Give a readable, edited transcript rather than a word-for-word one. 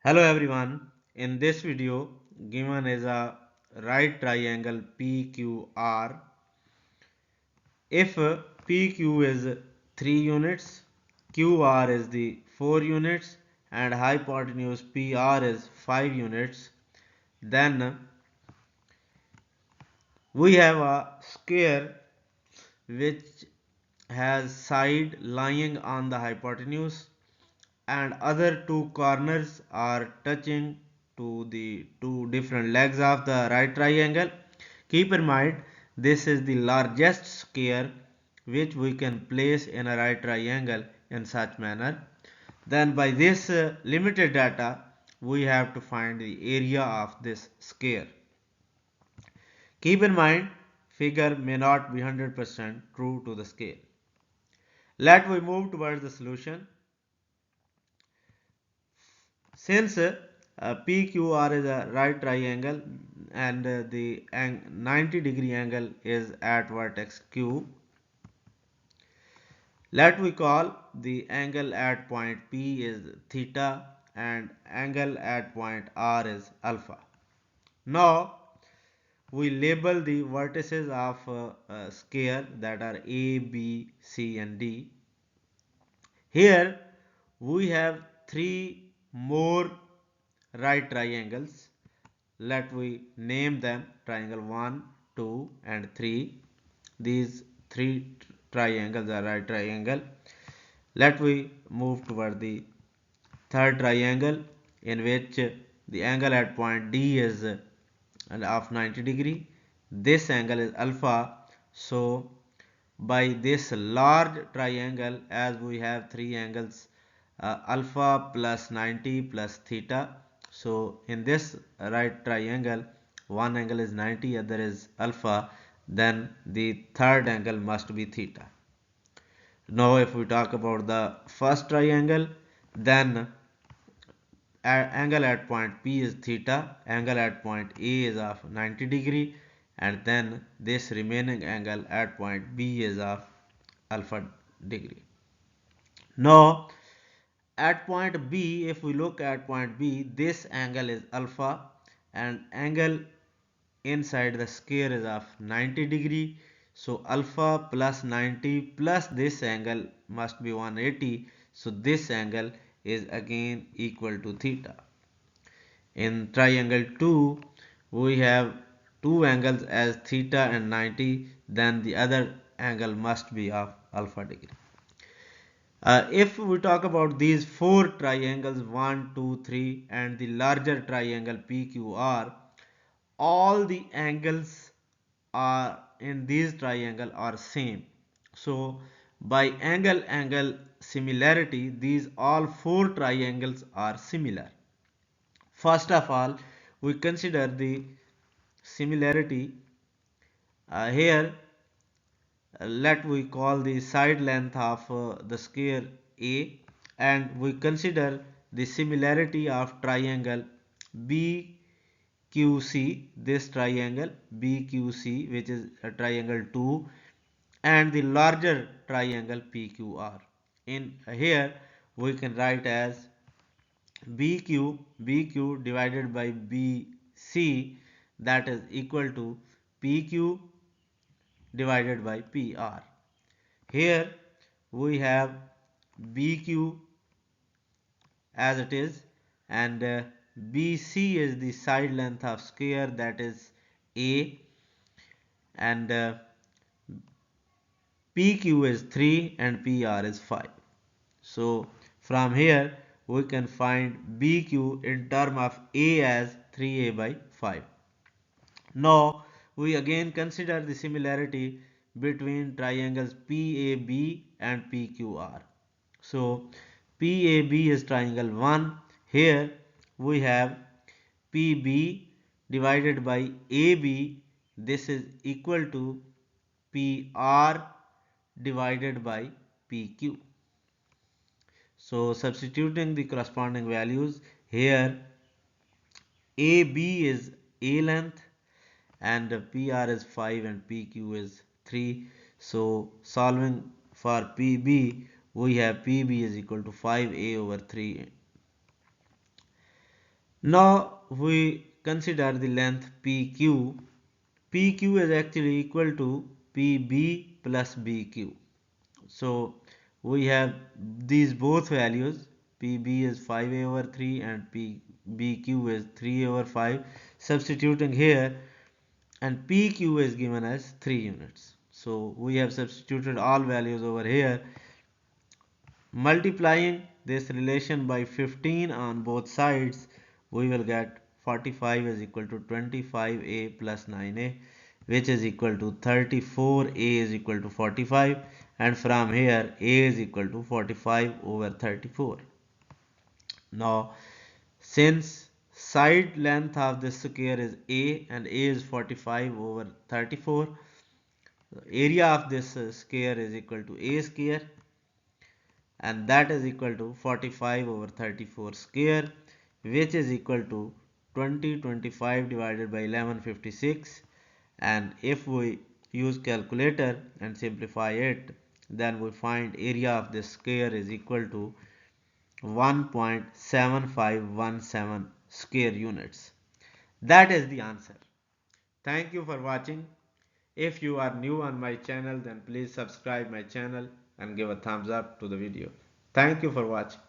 Hello everyone. In this video, given is a right triangle PQR. If PQ is 3 units, QR is the 4 units and hypotenuse PR is 5 units, then we have a square which has side lying on the hypotenuse and other two corners are touching to the two different legs of the right triangle. Keep in mind, this is the largest square which we can place in a right triangle in such manner. Then by this limited data, we have to find the area of this square. Keep in mind, figure may not be 100% true to the scale. Let we move towards the solution. Since PQR is a right triangle and the 90-degree angle is at vertex Q, let we call the angle at point P is theta and angle at point R is alpha. Now we label the vertices of a square that are A, B, C and D. Here we have three more right triangles. Let we name them triangle 1, 2 and 3. These three triangles are right triangle. Let we move toward the third triangle in which the angle at point D is of 90 degree. This angle is alpha. So by this large triangle, as we have three angles, alpha plus 90 plus theta. So in this right triangle, one angle is 90, other is alpha, then the third angle must be theta. Now if we talk about the first triangle, then angle at point P is theta, angle at point A is of 90 degree, and then this remaining angle at point B is of alpha degree. Now at point B, if we look at point B, this angle is alpha and angle inside the square is of 90 degree. So alpha plus 90 plus this angle must be 180. So this angle is again equal to theta. In triangle 2, we have two angles as theta and 90, then the other angle must be of alpha degree. If we talk about these four triangles 1, 2, 3 and the larger triangle PQR, all the angles are in these triangle are same. So by angle similarity, these all four triangles are similar. First of all, we consider the similarity. Here let we call the side length of the square A, and we consider the similarity of triangle BQC, this triangle BQC, which is a triangle 2, and the larger triangle PQR. In here we can write as BQ divided by BC, that is equal to PQ divided by PR. Here we have BQ as it is, and BC is the side length of square, that is A, and PQ is 3 and PR is 5. So from here we can find BQ in term of A as 3A by 5. Now we again consider the similarity between triangles PAB and PQR. So PAB is triangle 1. Here we have PB divided by AB. This is equal to PR divided by PQ. So substituting the corresponding values here, AB is A length and PR is 5 and PQ is 3. So solving for PB, we have PB is equal to 5A over 3. Now we consider the length PQ. PQ is actually equal to PB plus BQ. So we have these both values. PB is 5a over 3 and PBQ is 3 over 5. Substituting here, and PQ is given as 3 units. So we have substituted all values over here. Multiplying this relation by 15 on both sides, we will get 45 is equal to 25a plus 9a, which is equal to 34a is equal to 45, and from here a is equal to 45 over 34. Now since side length of this square is a and a is 45 over 34, the area of this square is equal to a square, and that is equal to 45 over 34 square, which is equal to 2025 divided by 1156. And if we use calculator and simplify it, then we find area of this square is equal to 1.7517 square units. That is the answer. Thank you for watching. If you are new on my channel, then please subscribe my channel and give a thumbs up to the video. Thank you for watching.